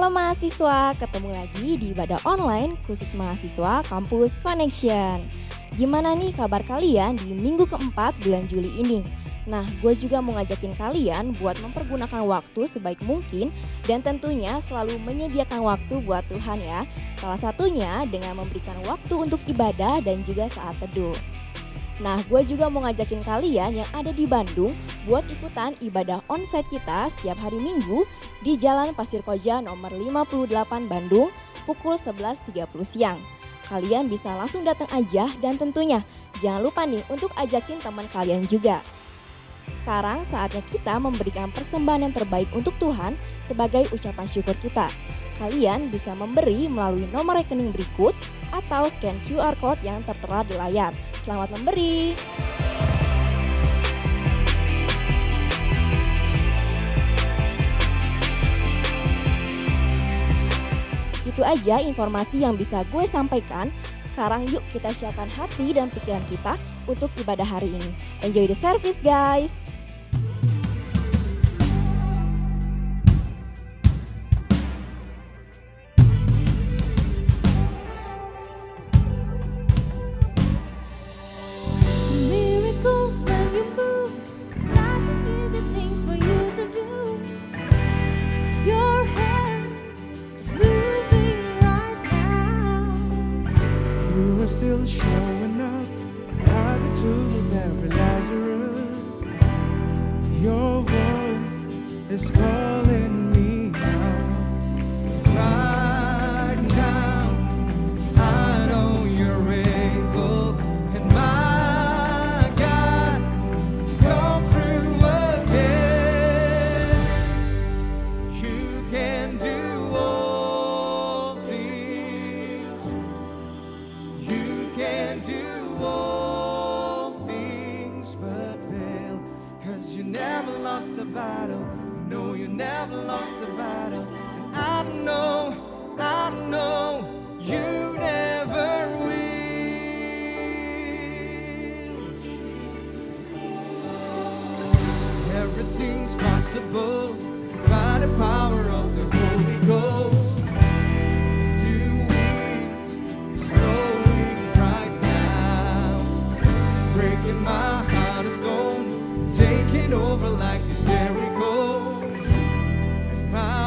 Halo mahasiswa, ketemu lagi di ibadah online khusus mahasiswa Kampus Connection. Gimana nih kabar kalian di minggu keempat bulan Juli ini? Nah, gue juga mau ngajakin kalian buat mempergunakan waktu sebaik mungkin dan tentunya selalu menyediakan waktu buat Tuhan ya. Salah satunya dengan memberikan waktu untuk ibadah dan juga saat teduh. Nah, gue juga mau ngajakin kalian yang ada di Bandung buat ikutan ibadah onsite kita setiap hari Minggu di Jalan Pasir Koja nomor 58 Bandung pukul 11.30 siang. Kalian bisa langsung datang aja dan tentunya jangan lupa nih untuk ajakin teman kalian juga. Sekarang saatnya kita memberikan persembahan yang terbaik untuk Tuhan sebagai ucapan syukur kita. Kalian bisa memberi melalui nomor rekening berikut atau scan QR Code yang tertera di layar. Selamat memberi. Itu aja informasi yang bisa gue sampaikan. Sekarang yuk kita siapkan hati dan pikiran kita untuk ibadah hari ini. Enjoy the service guys. Miracles when you move, such an easy things for you to do. Your hands is moving right now. You are still showing up at the tomb of every Lazarus. Your voice is calling me out. Right now, I know you're able, and my God, come through again. You can do all things. You can do all things but fail. 'Cause you never lost the battle. No, you never lost the battle. And I know you never will. Everything's possible by the power of the Holy Ghost. Doing is flowing right now, breaking my heart of stone, taking over like it's Jericho. My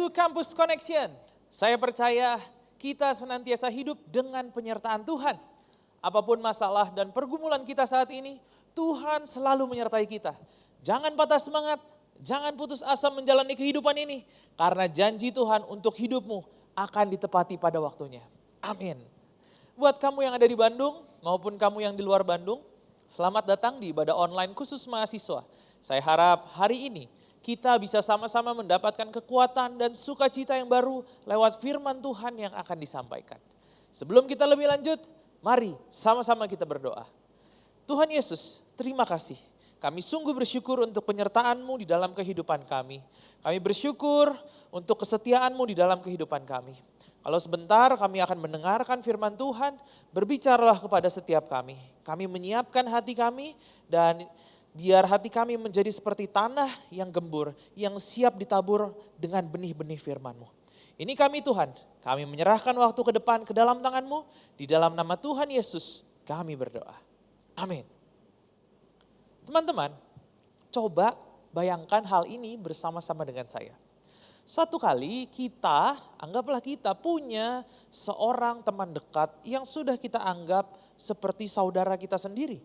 to Campus Connection. Saya percaya kita senantiasa hidup dengan penyertaan Tuhan. Apapun masalah dan pergumulan kita saat ini, Tuhan selalu menyertai kita. Jangan patah semangat, jangan putus asa menjalani kehidupan ini. Karena janji Tuhan untuk hidupmu akan ditepati pada waktunya. Amin. Buat kamu yang ada di Bandung maupun kamu yang di luar Bandung, selamat datang di ibadah online khusus mahasiswa. Saya harap hari ini kita bisa sama-sama mendapatkan kekuatan dan sukacita yang baru lewat firman Tuhan yang akan disampaikan. Sebelum kita lebih lanjut, mari sama-sama kita berdoa. Tuhan Yesus, terima kasih. Kami sungguh bersyukur untuk penyertaan-Mu di dalam kehidupan kami. Kami bersyukur untuk kesetiaan-Mu di dalam kehidupan kami. Kalau sebentar kami akan mendengarkan firman Tuhan, berbicaralah kepada setiap kami. Kami menyiapkan hati kami dan biar hati kami menjadi seperti tanah yang gembur, yang siap ditabur dengan benih-benih firman-Mu. Ini kami Tuhan, kami menyerahkan waktu ke depan ke dalam tangan-Mu, di dalam nama Tuhan Yesus kami berdoa. Amin. Teman-teman, coba bayangkan hal ini bersama-sama dengan saya. Suatu kali kita, anggaplah kita punya seorang teman dekat yang sudah kita anggap seperti saudara kita sendiri.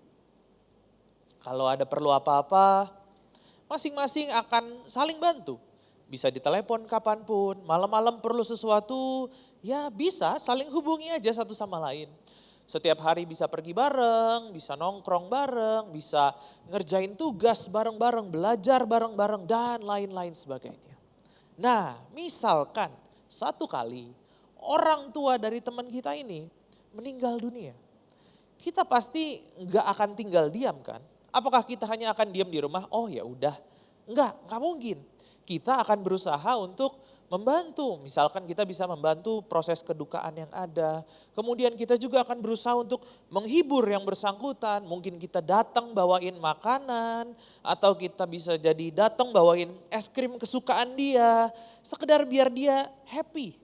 Kalau ada perlu apa-apa, masing-masing akan saling bantu. Bisa ditelepon kapanpun, malam-malam perlu sesuatu, ya bisa saling hubungi aja satu sama lain. Setiap hari bisa pergi bareng, bisa nongkrong bareng, bisa ngerjain tugas bareng-bareng, belajar bareng-bareng, dan lain-lain sebagainya. Nah, misalkan satu kali orang tua dari teman kita ini meninggal dunia. Kita pasti nggak akan tinggal diam kan? Apakah kita hanya akan diam di rumah? Oh ya udah. Enggak mungkin. Kita akan berusaha untuk membantu. Misalkan kita bisa membantu proses kedukaan yang ada. Kemudian kita juga akan berusaha untuk menghibur yang bersangkutan. Mungkin kita datang bawain makanan. Atau kita bisa jadi datang bawain es krim kesukaan dia. Sekedar biar dia happy.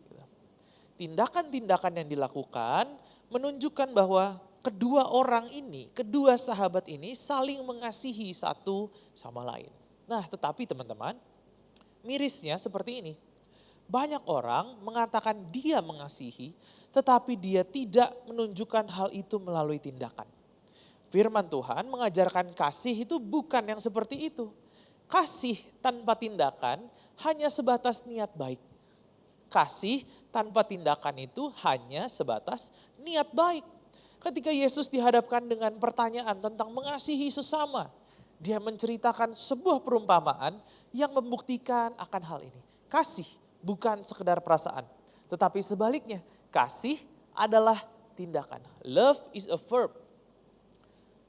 Tindakan-tindakan yang dilakukan menunjukkan bahwa kedua orang ini, kedua sahabat ini saling mengasihi satu sama lain. Nah, tetapi teman-teman, mirisnya seperti ini. Banyak orang mengatakan dia mengasihi, tetapi dia tidak menunjukkan hal itu melalui tindakan. Firman Tuhan mengajarkan kasih itu bukan yang seperti itu. Kasih tanpa tindakan hanya sebatas niat baik. Kasih tanpa tindakan itu hanya sebatas niat baik. Ketika Yesus dihadapkan dengan pertanyaan tentang mengasihi sesama, dia menceritakan sebuah perumpamaan yang membuktikan akan hal ini. Kasih bukan sekedar perasaan, tetapi sebaliknya kasih adalah tindakan. Love is a verb.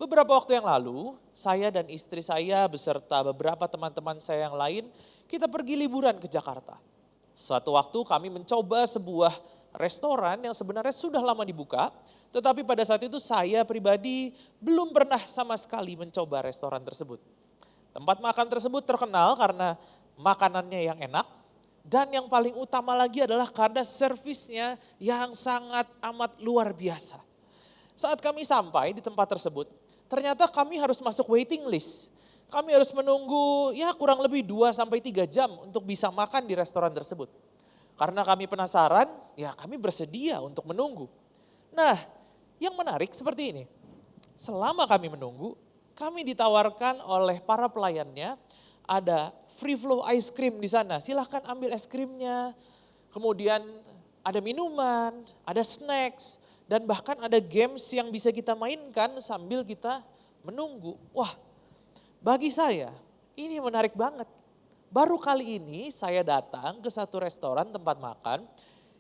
Beberapa waktu yang lalu, saya dan istri saya beserta beberapa teman-teman saya yang lain, kita pergi liburan ke Jakarta. Suatu waktu kami mencoba sebuah restoran yang sebenarnya sudah lama dibuka, tetapi pada saat itu saya pribadi belum pernah sama sekali mencoba restoran tersebut. Tempat makan tersebut terkenal karena makanannya yang enak, dan yang paling utama lagi adalah karena servisnya yang sangat amat luar biasa. Saat kami sampai di tempat tersebut, ternyata kami harus masuk waiting list. Kami harus menunggu ya kurang lebih 2-3 jam untuk bisa makan di restoran tersebut. Karena kami penasaran, ya kami bersedia untuk menunggu. Nah, yang menarik seperti ini. Selama kami menunggu, kami ditawarkan oleh para pelayannya ada free flow ice cream di sana. Silahkan ambil es krimnya. Kemudian ada minuman, ada snacks, dan bahkan ada games yang bisa kita mainkan sambil kita menunggu. Wah, bagi saya ini menarik banget. Baru kali ini saya datang ke satu restoran tempat makan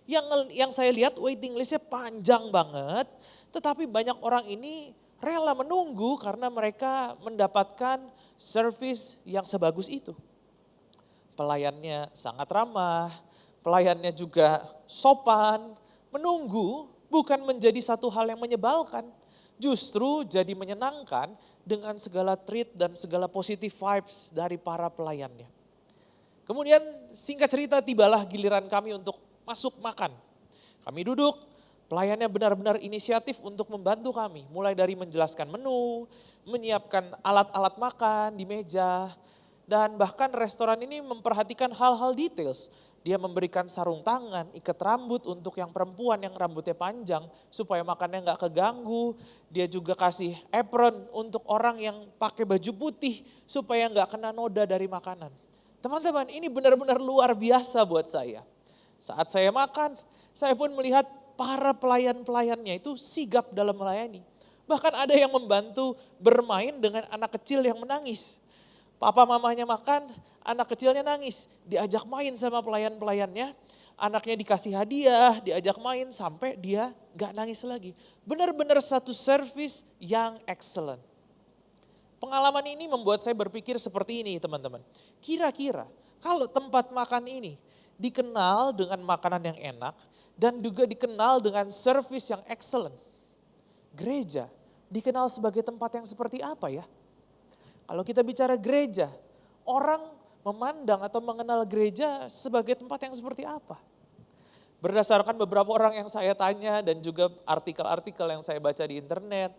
yang saya lihat waiting listnya panjang banget. Tetapi banyak orang ini rela menunggu karena mereka mendapatkan service yang sebagus itu. Pelayannya sangat ramah, pelayannya juga sopan. Menunggu bukan menjadi satu hal yang menyebalkan, justru jadi menyenangkan dengan segala treat dan segala positive vibes dari para pelayannya. Kemudian singkat cerita tibalah giliran kami untuk masuk makan. Kami duduk, pelayannya benar-benar inisiatif untuk membantu kami. Mulai dari menjelaskan menu, menyiapkan alat-alat makan di meja. Dan bahkan restoran ini memperhatikan hal-hal details. Dia memberikan sarung tangan, ikat rambut untuk yang perempuan yang rambutnya panjang supaya makannya nggak keganggu. Dia juga kasih apron untuk orang yang pakai baju putih supaya nggak kena noda dari makanan. Teman-teman, ini benar-benar luar biasa buat saya. Saat saya makan, saya pun melihat para pelayan-pelayannya itu sigap dalam melayani. Bahkan ada yang membantu bermain dengan anak kecil yang menangis. Papa mamanya makan, anak kecilnya nangis. Diajak main sama pelayan-pelayannya, anaknya dikasih hadiah, diajak main sampai dia gak nangis lagi. Benar-benar satu service yang excellent. Pengalaman ini membuat saya berpikir seperti ini teman-teman. Kira-kira kalau tempat makan ini dikenal dengan makanan yang enak dan juga dikenal dengan service yang excellent. Gereja dikenal sebagai tempat yang seperti apa ya? Kalau kita bicara gereja, orang memandang atau mengenal gereja sebagai tempat yang seperti apa? Berdasarkan beberapa orang yang saya tanya dan juga artikel-artikel yang saya baca di internet,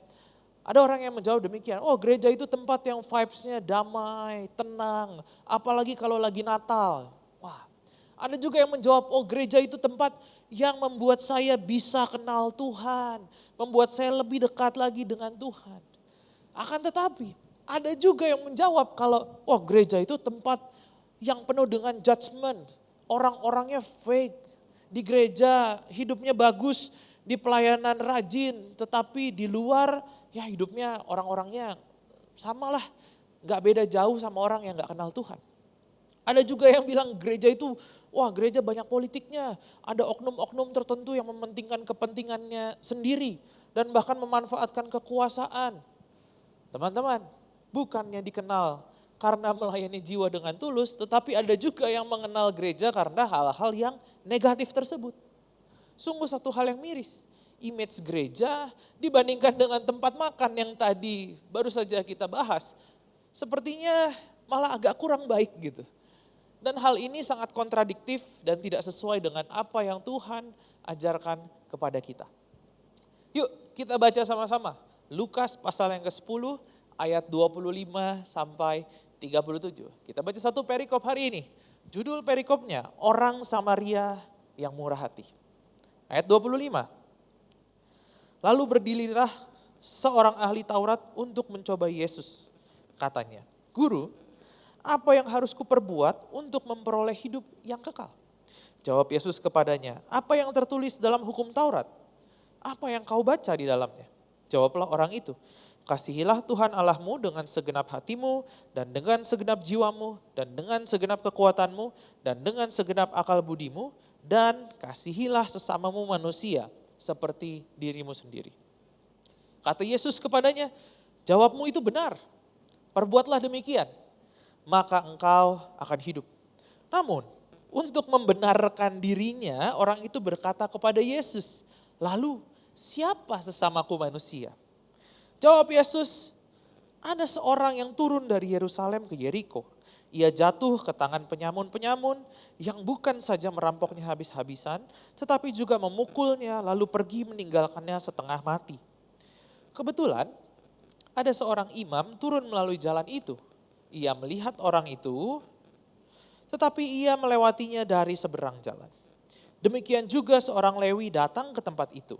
ada orang yang menjawab demikian, oh gereja itu tempat yang vibes-nya damai, tenang, apalagi kalau lagi Natal. Wah, ada juga yang menjawab, oh gereja itu tempat yang membuat saya bisa kenal Tuhan, membuat saya lebih dekat lagi dengan Tuhan. Akan tetapi, ada juga yang menjawab kalau, wah gereja itu tempat yang penuh dengan judgment, orang-orangnya fake, di gereja hidupnya bagus, di pelayanan rajin, tetapi di luar ya hidupnya orang-orangnya samalah, gak beda jauh sama orang yang gak kenal Tuhan. Ada juga yang bilang gereja itu, wah gereja banyak politiknya, ada oknum-oknum tertentu yang mementingkan kepentingannya sendiri dan bahkan memanfaatkan kekuasaan. Teman-teman, bukannya dikenal karena melayani jiwa dengan tulus, tetapi ada juga yang mengenal gereja karena hal-hal yang negatif tersebut. Sungguh satu hal yang miris. Image gereja dibandingkan dengan tempat makan yang tadi baru saja kita bahas, sepertinya malah agak kurang baik gitu. Dan hal ini sangat kontradiktif dan tidak sesuai dengan apa yang Tuhan ajarkan kepada kita. Yuk kita baca sama-sama Lukas pasal yang ke-10 ayat 25 sampai 37. Kita baca satu perikop hari ini. Judul perikopnya, Orang Samaria yang Murah Hati. Ayat 25. Lalu berdirilah seorang ahli Taurat untuk mencoba Yesus. Katanya, Guru, apa yang harus kuperbuat untuk memperoleh hidup yang kekal? Jawab Yesus kepadanya, apa yang tertulis dalam hukum Taurat? Apa yang kau baca di dalamnya? Jawablah orang itu, kasihilah Tuhan Allahmu dengan segenap hatimu dan dengan segenap jiwamu dan dengan segenap kekuatanmu dan dengan segenap akal budimu dan kasihilah sesamamu manusia seperti dirimu sendiri. Kata Yesus kepadanya, jawabmu itu benar, perbuatlah demikian, maka engkau akan hidup. Namun untuk membenarkan dirinya orang itu berkata kepada Yesus, lalu siapa sesamaku manusia? Jawab Yesus, ada seorang yang turun dari Yerusalem ke Yeriko. Ia jatuh ke tangan penyamun-penyamun yang bukan saja merampoknya habis-habisan, tetapi juga memukulnya lalu pergi meninggalkannya setengah mati. Kebetulan ada seorang imam turun melalui jalan itu. Ia melihat orang itu, tetapi ia melewatinya dari seberang jalan. Demikian juga seorang Lewi datang ke tempat itu.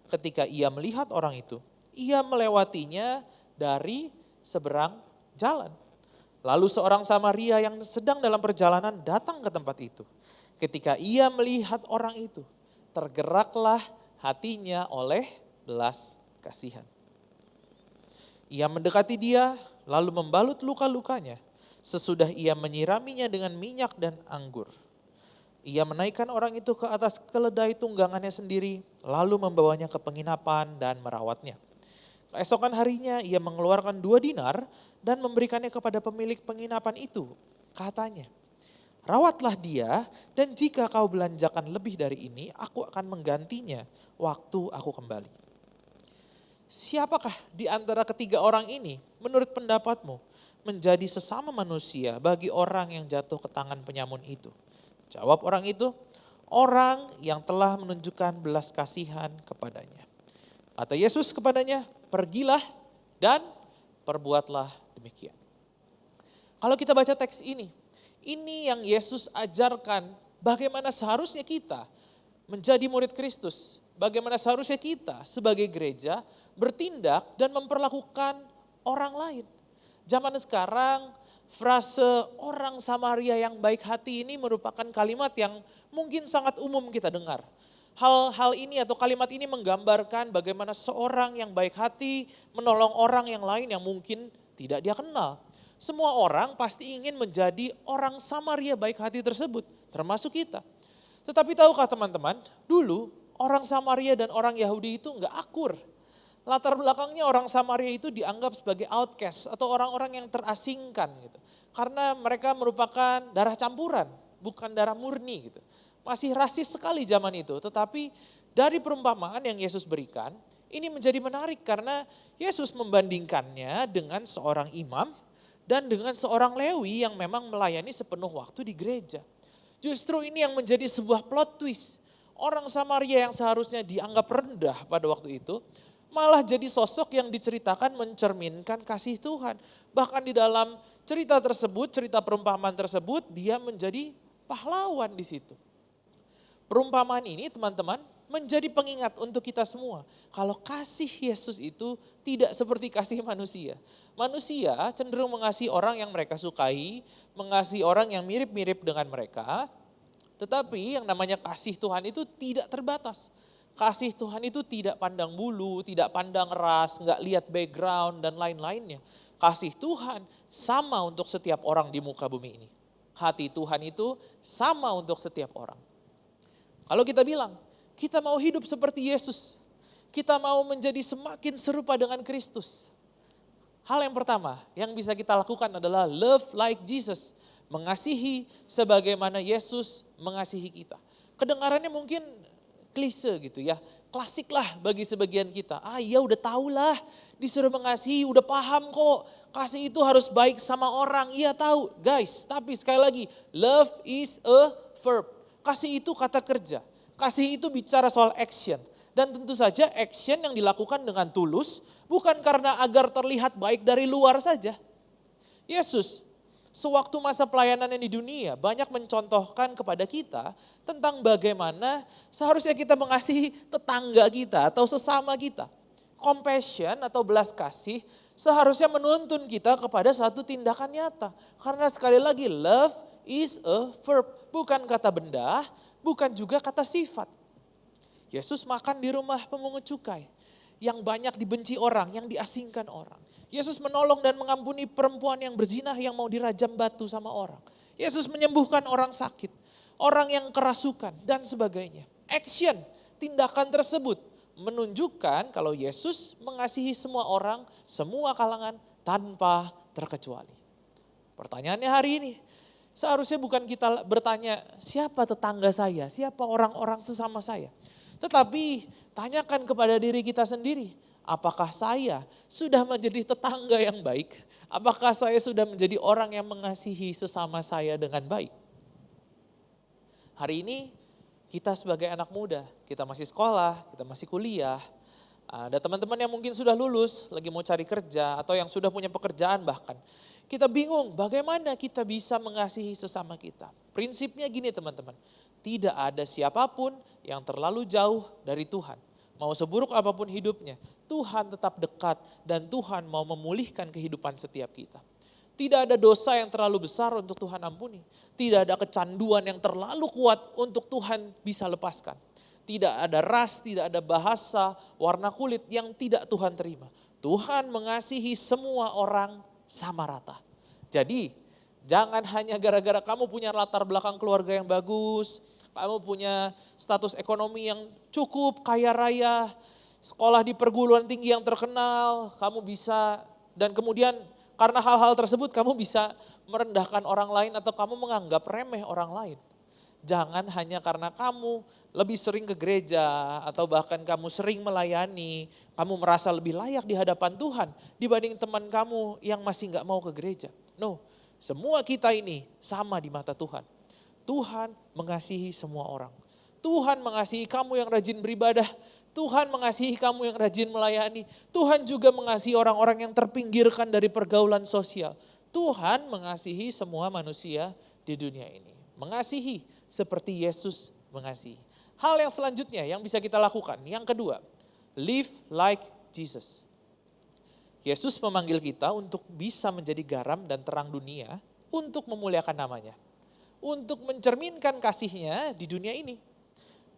Ketika ia melihat orang itu, ia melewatinya dari seberang jalan. Lalu seorang Samaria yang sedang dalam perjalanan datang ke tempat itu. Ketika ia melihat orang itu, tergeraklah hatinya oleh belas kasihan. Ia mendekati dia, lalu membalut luka-lukanya. Sesudah ia menyiraminya dengan minyak dan anggur. Ia menaikkan orang itu ke atas keledai tunggangannya sendiri, lalu membawanya ke penginapan dan merawatnya. Keesokan harinya ia mengeluarkan 2 dinar dan memberikannya kepada pemilik penginapan itu. Katanya, rawatlah dia dan jika kau belanjakan lebih dari ini, aku akan menggantinya waktu aku kembali. Siapakah di antara ketiga orang ini menurut pendapatmu menjadi sesama manusia bagi orang yang jatuh ke tangan penyamun itu? Jawab orang itu, orang yang telah menunjukkan belas kasihan kepadanya. Kata Yesus kepadanya, pergilah dan perbuatlah demikian. Kalau kita baca teks ini yang Yesus ajarkan bagaimana seharusnya kita menjadi murid Kristus. Bagaimana seharusnya kita sebagai gereja bertindak dan memperlakukan orang lain. Zaman sekarang frase orang Samaria yang baik hati ini merupakan kalimat yang mungkin sangat umum kita dengar. Hal-hal ini atau kalimat ini menggambarkan bagaimana seorang yang baik hati menolong orang yang lain yang mungkin tidak dia kenal. Semua orang pasti ingin menjadi orang Samaria baik hati tersebut, termasuk kita. Tetapi tahukah teman-teman, dulu orang Samaria dan orang Yahudi itu enggak akur. Latar belakangnya orang Samaria itu dianggap sebagai outcast atau orang-orang yang terasingkan gitu. Karena mereka merupakan darah campuran, bukan darah murni gitu. Masih rasis sekali zaman itu, tetapi dari perumpamaan yang Yesus berikan, ini menjadi menarik karena Yesus membandingkannya dengan seorang imam dan dengan seorang Lewi yang memang melayani sepenuh waktu di gereja. Justru ini yang menjadi sebuah plot twist. Orang Samaria yang seharusnya dianggap rendah pada waktu itu, malah jadi sosok yang diceritakan mencerminkan kasih Tuhan. Bahkan di dalam cerita tersebut, cerita perumpamaan tersebut, dia menjadi pahlawan di situ. Perumpamaan ini teman-teman menjadi pengingat untuk kita semua. Kalau kasih Yesus itu tidak seperti kasih manusia. Manusia cenderung mengasihi orang yang mereka sukai, mengasihi orang yang mirip-mirip dengan mereka. Tetapi yang namanya kasih Tuhan itu tidak terbatas. Kasih Tuhan itu tidak pandang bulu, tidak pandang ras, nggak lihat background dan lain-lainnya. Kasih Tuhan sama untuk setiap orang di muka bumi ini. Hati Tuhan itu sama untuk setiap orang. Kalau kita bilang, kita mau hidup seperti Yesus. Kita mau menjadi semakin serupa dengan Kristus. Hal yang pertama yang bisa kita lakukan adalah love like Jesus. Mengasihi sebagaimana Yesus mengasihi kita. Kedengarannya mungkin klise gitu ya. Klasik lah bagi sebagian kita. Ya udah tahu lah disuruh mengasihi, udah paham kok. Kasih itu harus baik sama orang, iya tahu. Guys, tapi sekali lagi, love is a verb. Kasih itu kata kerja, kasih itu bicara soal action. Dan tentu saja action yang dilakukan dengan tulus bukan karena agar terlihat baik dari luar saja. Yesus sewaktu masa pelayanannya di dunia banyak mencontohkan kepada kita tentang bagaimana seharusnya kita mengasihi tetangga kita atau sesama kita. Compassion atau belas kasih seharusnya menuntun kita kepada satu tindakan nyata. Karena sekali lagi love is a verb, bukan kata benda, bukan juga kata sifat. Yesus makan di rumah pemungut cukai yang banyak dibenci orang, yang diasingkan orang. Yesus menolong dan mengampuni perempuan yang berzinah yang mau dirajam batu sama orang. Yesus menyembuhkan orang sakit, orang yang kerasukan dan sebagainya. Action, tindakan tersebut menunjukkan kalau Yesus mengasihi semua orang, semua kalangan tanpa terkecuali. Pertanyaannya hari ini, seharusnya bukan kita bertanya siapa tetangga saya, siapa orang-orang sesama saya. Tetapi tanyakan kepada diri kita sendiri, apakah saya sudah menjadi tetangga yang baik? Apakah saya sudah menjadi orang yang mengasihi sesama saya dengan baik? Hari ini kita sebagai anak muda, kita masih sekolah, kita masih kuliah. Ada teman-teman yang mungkin sudah lulus, lagi mau cari kerja atau yang sudah punya pekerjaan bahkan. Kita bingung bagaimana kita bisa mengasihi sesama kita. Prinsipnya gini teman-teman, tidak ada siapapun yang terlalu jauh dari Tuhan. Mau seburuk apapun hidupnya, Tuhan tetap dekat dan Tuhan mau memulihkan kehidupan setiap kita. Tidak ada dosa yang terlalu besar untuk Tuhan ampuni. Tidak ada kecanduan yang terlalu kuat untuk Tuhan bisa lepaskan. Tidak ada ras, tidak ada bahasa, warna kulit yang tidak Tuhan terima. Tuhan mengasihi semua orang sama rata. Jadi jangan hanya gara-gara kamu punya latar belakang keluarga yang bagus, kamu punya status ekonomi yang cukup, kaya raya, sekolah di perguruan tinggi yang terkenal, kamu bisa, dan kemudian karena hal-hal tersebut kamu bisa merendahkan orang lain atau kamu menganggap remeh orang lain. Jangan hanya karena kamu lebih sering ke gereja atau bahkan kamu sering melayani, kamu merasa lebih layak di hadapan Tuhan dibanding teman kamu yang masih gak mau ke gereja. No, semua kita ini sama di mata Tuhan. Tuhan mengasihi semua orang. Tuhan mengasihi kamu yang rajin beribadah. Tuhan mengasihi kamu yang rajin melayani. Tuhan juga mengasihi orang-orang yang terpinggirkan dari pergaulan sosial. Tuhan mengasihi semua manusia di dunia ini. Mengasihi seperti Yesus mengasihi. Hal yang selanjutnya yang bisa kita lakukan, yang kedua, live like Jesus. Yesus memanggil kita untuk bisa menjadi garam dan terang dunia untuk memuliakan namanya. Untuk mencerminkan kasihnya di dunia ini.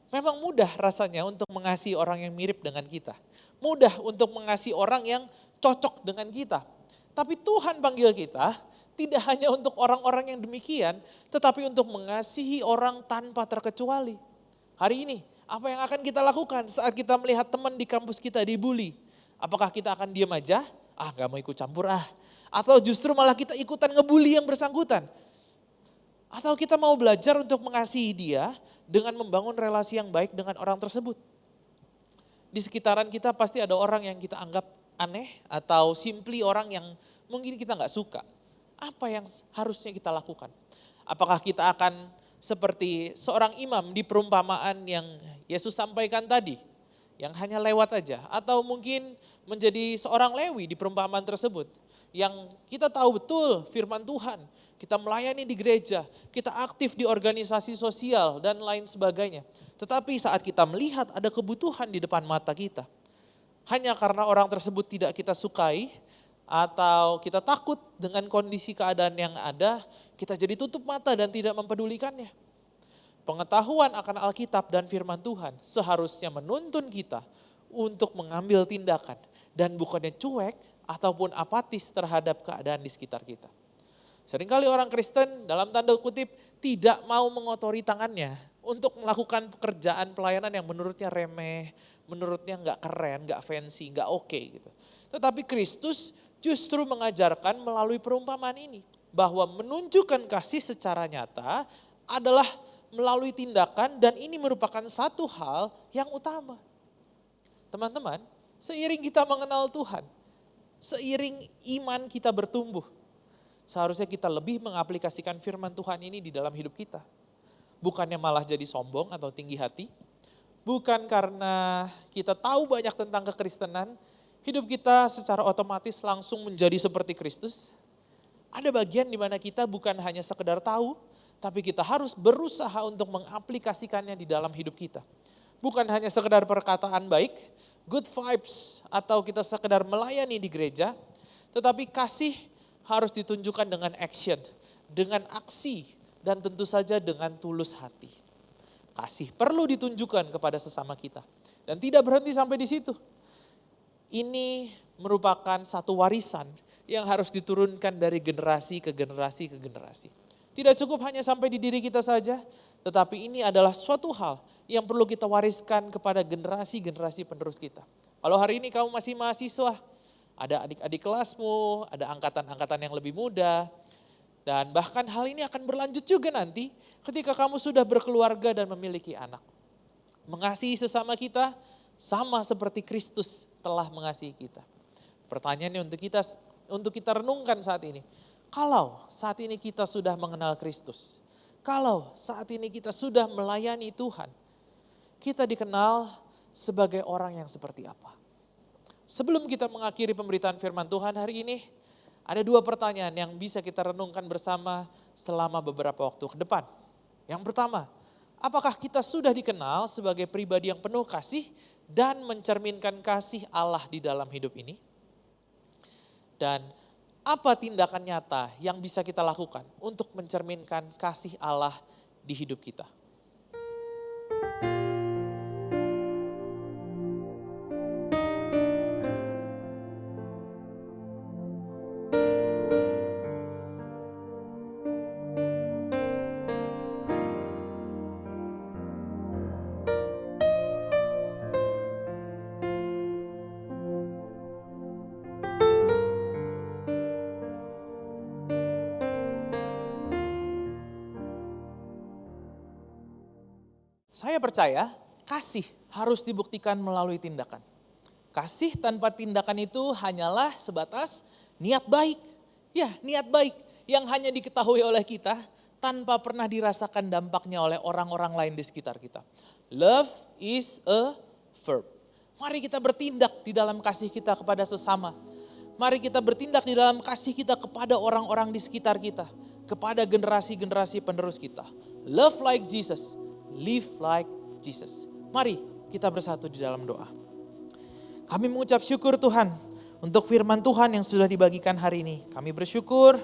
Memang mudah rasanya untuk mengasihi orang yang mirip dengan kita. Mudah untuk mengasihi orang yang cocok dengan kita. Tapi Tuhan panggil kita tidak hanya untuk orang-orang yang demikian, tetapi untuk mengasihi orang tanpa terkecuali. Hari ini, apa yang akan kita lakukan saat kita melihat teman di kampus kita dibully? Apakah kita akan diam aja? Gak mau ikut campur Atau justru malah kita ikutan ngebully yang bersangkutan? Atau kita mau belajar untuk mengasihi dia dengan membangun relasi yang baik dengan orang tersebut? Di sekitaran kita pasti ada orang yang kita anggap aneh atau simply orang yang mungkin kita gak suka. Apa yang harusnya kita lakukan? Apakah kita akan seperti seorang imam di perumpamaan yang Yesus sampaikan tadi, yang hanya lewat aja, atau mungkin menjadi seorang Lewi di perumpamaan tersebut, yang kita tahu betul firman Tuhan, kita melayani di gereja, kita aktif di organisasi sosial dan lain sebagainya. Tetapi saat kita melihat ada kebutuhan di depan mata kita, hanya karena orang tersebut tidak kita sukai, atau kita takut dengan kondisi keadaan yang ada, kita jadi tutup mata dan tidak mempedulikannya. Pengetahuan akan Alkitab dan firman Tuhan seharusnya menuntun kita untuk mengambil tindakan dan bukannya cuek ataupun apatis terhadap keadaan di sekitar kita. Seringkali orang Kristen dalam tanda kutip tidak mau mengotori tangannya untuk melakukan pekerjaan pelayanan yang menurutnya remeh, menurutnya nggak keren, nggak fancy, nggak oke gitu. Tetapi Kristus justru mengajarkan melalui perumpamaan ini bahwa menunjukkan kasih secara nyata adalah melalui tindakan dan ini merupakan satu hal yang utama. Teman-teman, seiring kita mengenal Tuhan, seiring iman kita bertumbuh, seharusnya kita lebih mengaplikasikan firman Tuhan ini di dalam hidup kita. Bukannya malah jadi sombong atau tinggi hati, bukan karena kita tahu banyak tentang kekristenan, hidup kita secara otomatis langsung menjadi seperti Kristus. Ada bagian di mana kita bukan hanya sekedar tahu, tapi kita harus berusaha untuk mengaplikasikannya di dalam hidup kita. Bukan hanya sekedar perkataan baik, good vibes, atau kita sekedar melayani di gereja, tetapi kasih harus ditunjukkan dengan action, dengan aksi, dan tentu saja dengan tulus hati. Kasih perlu ditunjukkan kepada sesama kita. Dan tidak berhenti sampai di situ. Ini merupakan satu warisan yang harus diturunkan dari generasi ke generasi ke generasi. Tidak cukup hanya sampai di diri kita saja, tetapi ini adalah suatu hal yang perlu kita wariskan kepada generasi-generasi penerus kita. Kalau hari ini kamu masih mahasiswa, ada adik-adik kelasmu, ada angkatan-angkatan yang lebih muda, dan bahkan hal ini akan berlanjut juga nanti ketika kamu sudah berkeluarga dan memiliki anak. Mengasihi sesama kita sama seperti Kristus telah mengasihi kita. Pertanyaannya untuk kita renungkan saat ini. Kalau saat ini kita sudah mengenal Kristus, kalau saat ini kita sudah melayani Tuhan, kita dikenal sebagai orang yang seperti apa? Sebelum kita mengakhiri pemberitaan firman Tuhan hari ini, ada dua pertanyaan yang bisa kita renungkan bersama selama beberapa waktu ke depan. Yang pertama, apakah kita sudah dikenal sebagai pribadi yang penuh kasih dan mencerminkan kasih Allah di dalam hidup ini? Dan apa tindakan nyata yang bisa kita lakukan untuk mencerminkan kasih Allah di hidup kita? Saya percaya kasih harus dibuktikan melalui tindakan. Kasih tanpa tindakan itu hanyalah sebatas niat baik. Ya, niat baik yang hanya diketahui oleh kita tanpa pernah dirasakan dampaknya oleh orang-orang lain di sekitar kita. Love is a verb. Mari kita bertindak di dalam kasih kita kepada sesama. Mari kita bertindak di dalam kasih kita kepada orang-orang di sekitar kita. kepada generasi-generasi penerus kita. Love like Jesus, live like Jesus. Mari kita bersatu di dalam doa. Kami mengucap syukur Tuhan untuk firman Tuhan yang sudah dibagikan hari ini. Kami bersyukur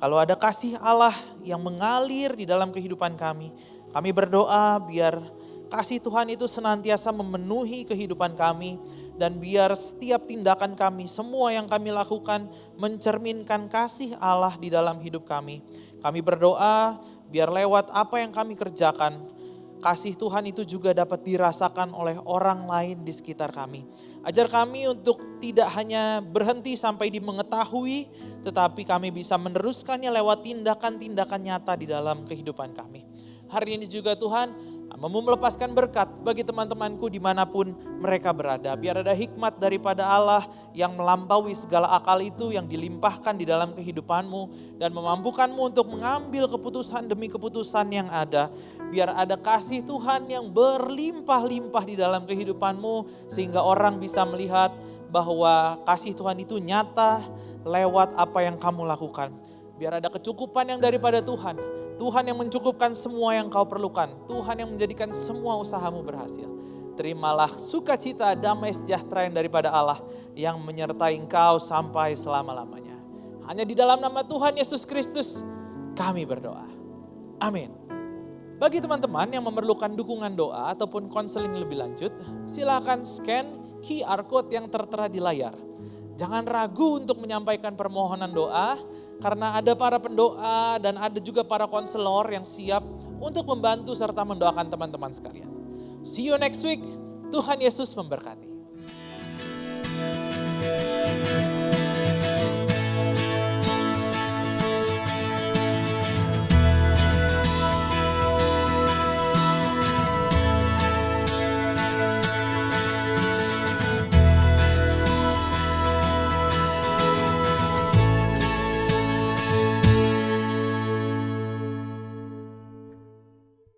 kalau ada kasih Allah yang mengalir di dalam kehidupan kami. Kami berdoa biar kasih Tuhan itu senantiasa memenuhi kehidupan kami. Dan biar setiap tindakan kami, semua yang kami lakukan mencerminkan kasih Allah di dalam hidup kami. Kami berdoa biar lewat apa yang kami kerjakan, kasih Tuhan itu juga dapat dirasakan oleh orang lain di sekitar kami. Ajar kami untuk tidak hanya berhenti sampai di mengetahui, tetapi kami bisa meneruskannya lewat tindakan-tindakan nyata di dalam kehidupan kami. Hari ini juga Tuhan, mau melepaskan berkat bagi teman-temanku dimanapun mereka berada. Biar ada hikmat daripada Allah yang melampaui segala akal itu yang dilimpahkan di dalam kehidupanmu. Dan memampukanmu untuk mengambil keputusan demi keputusan yang ada. Biar ada kasih Tuhan yang berlimpah-limpah di dalam kehidupanmu. Sehingga orang bisa melihat bahwa kasih Tuhan itu nyata lewat apa yang kamu lakukan. Biar ada kecukupan yang daripada Tuhan. Tuhan yang mencukupkan semua yang kau perlukan. Tuhan yang menjadikan semua usahamu berhasil. Terimalah sukacita, damai sejahtera yang daripada Allah yang menyertai engkau sampai selama-lamanya. Hanya di dalam nama Tuhan Yesus Kristus kami berdoa. Amin. Bagi teman-teman yang memerlukan dukungan doa ataupun konseling lebih lanjut, silakan scan QR code yang tertera di layar. Jangan ragu untuk menyampaikan permohonan doa. Karena ada para pendoa dan ada juga para konselor yang siap untuk membantu serta mendoakan teman-teman sekalian. See you next week. Tuhan Yesus memberkati.